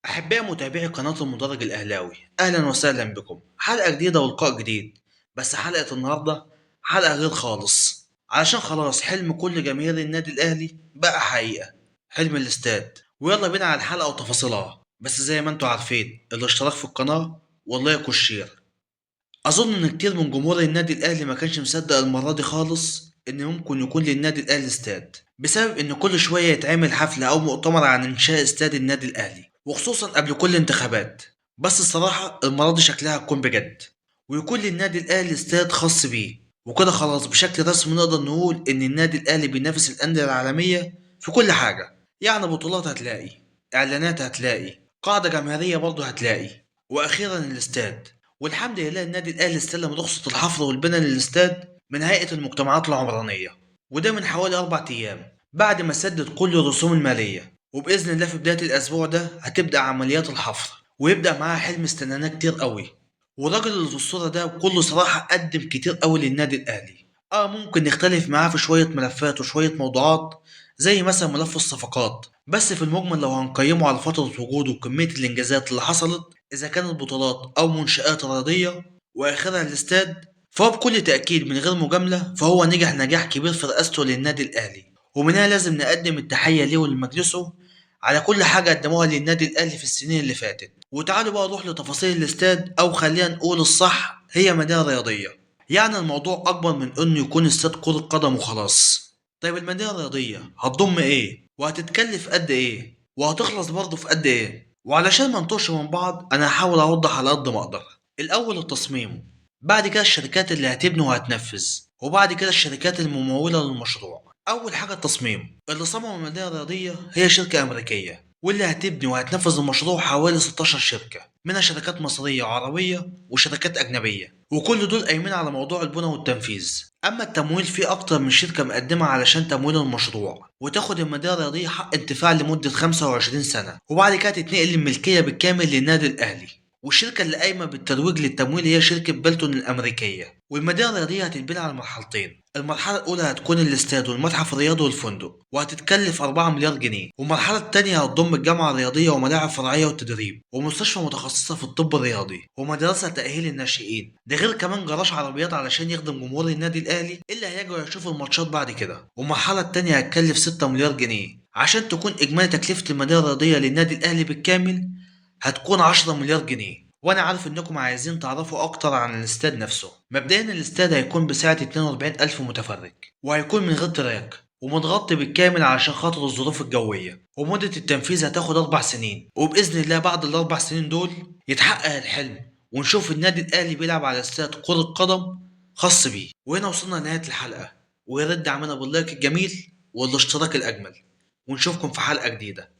أحبائي متابعي قناة المدرج الأهلاوي، أهلا وسهلا بكم. حلقة جديدة ولقاء جديد. بس حلقة النهاردة حلقة غير خالص، علشان خلاص حلم كل جماهير النادي الأهلي بقى حقيقة، حلم الاستاد. ويلا بينا على الحلقة وتفاصيلها. بس زي ما انتوا عارفين الاشتراك في القناة واللايك والشير. أظن إن كتير من جمهور النادي الأهلي ما كانش مصدق المرة دي خالص إن ممكن يكون للنادي الأهلي استاد، بسبب إن كل شوية يتعمل حفلة أو مؤتمر عن إنشاء استاد النادي الأهلي، وخصوصا قبل كل انتخابات. بس الصراحة المرة دي شكلها هتكون بجد، ويكون للنادي الأهلي استاد خاص بيه. وكده خلاص بشكل رسمي نقدر نقول إن النادي الأهلي بينافس الأندية العالمية في كل حاجة. يعني بطولات هتلاقي، إعلانات هتلاقي، قاعدة جماهيرية برضه هتلاقي، وأخيرا الاستاد. والحمد لله النادي الأهلي استلم رخصة الحفر والبناء للاستاد من هيئة المجتمعات العمرانية، وده من حوالي 4 أيام بعد ما سدد كل الرسوم المالية. وبإذن الله في بداية الأسبوع ده هتبدأ عمليات الحفر، ويبدأ معاها حلم استناناه كتير قوي. والراجل اللي في الصورة ده بكل صراحة قدم كتير قوي للنادي الأهلي. ممكن نختلف معاه في شوية ملفات وشوية موضوعات، زي مثلا ملف الصفقات، بس في المجمل لو هنقيمه على فترة وجوده وكمية الإنجازات اللي حصلت، إذا كانت بطولات أو منشآت رياضية وآخرها الاستاد، فهو بكل تأكيد من غير مجاملة فهو نجح نجاح كبير في رئاسته للنادي الأهلي. ومنها لازم نقدم التحية ليه ولمجلسه على كل حاجة قدموها للنادي الأهلي في السنين اللي فاتت. وتعالوا بقى نروح لتفاصيل الاستاد، أو خلينا نقول الصح هي مدينة رياضية. يعني الموضوع أكبر من إنه يكون استاد كرة قدم وخلاص. طيب المدينة الرياضية هتضم إيه؟ وهتتكلف قد إيه؟ وهتخلص برضه في قد إيه؟ وعلشان ما نطوش من بعض أنا هحاول أوضح على قد ما أقدر. الأول التصميم، بعد كده الشركات اللي هتبني وهتنفذ، وبعد كده الشركات الممولة للمشروع. أول حاجة التصميم. اللي صمم المدينة الرياضية هي شركة أمريكية، واللي هتبني وهتنفذ المشروع حوالي 16 شركة، منها شركات مصرية وعربية وشركات أجنبية، وكل دول قايمين على موضوع البنى والتنفيذ. أما التمويل في أكتر من شركة مقدمة علشان تمويل المشروع، وتاخد المدينة الرياضية حق انتفاع لمدة 25 سنة، وبعد كده تتنقل الملكية بالكامل للنادي الأهلي. والشركة اللي قايمة بالترويج للتمويل هي شركة بلتون الأمريكية. والمدينة الرياضية هتتبني على مرحلتين. المرحلة الأولى هتكون الاستاد والمتحف الرياضي والفندق، وهتتكلف 4 مليار جنيه. والمرحلة التانية هتضم الجامعة الرياضية وملاعب فرعية والتدريب، ومستشفى متخصصة في الطب الرياضي، ومدرسة تأهيل الناشئين. ده غير كمان جراج عربيات علشان يخدم جمهور النادي الأهلي اللي هيجوا يشوفوا الماتشات بعد كده. والمرحلة التانية هتكلف 6 مليار جنيه، عشان تكون إجمالي تكلفة المدينة الرياضية للنادي الأهلي بالكامل هتكون 10 مليار جنيه. وانا عارف انكم عايزين تعرفوا اكتر عن الاستاد نفسه. مبدئيا الاستاد هيكون بسعة 42 الف متفرج، وهيكون من غير تراك، ومتغطي بالكامل علشان خاطر الظروف الجوية. ومدة التنفيذ هتاخد 4 سنين، وبإذن الله بعد ال4 سنين دول يتحقق الحلم، ونشوف النادي الأهلي بيلعب على استاد كرة قدم خاص بيه. وهنا وصلنا لنهاية الحلقة، ويا ريت دعمنا باللايك الجميل والاشتراك الأجمل، ونشوفكم في حلقة جديدة.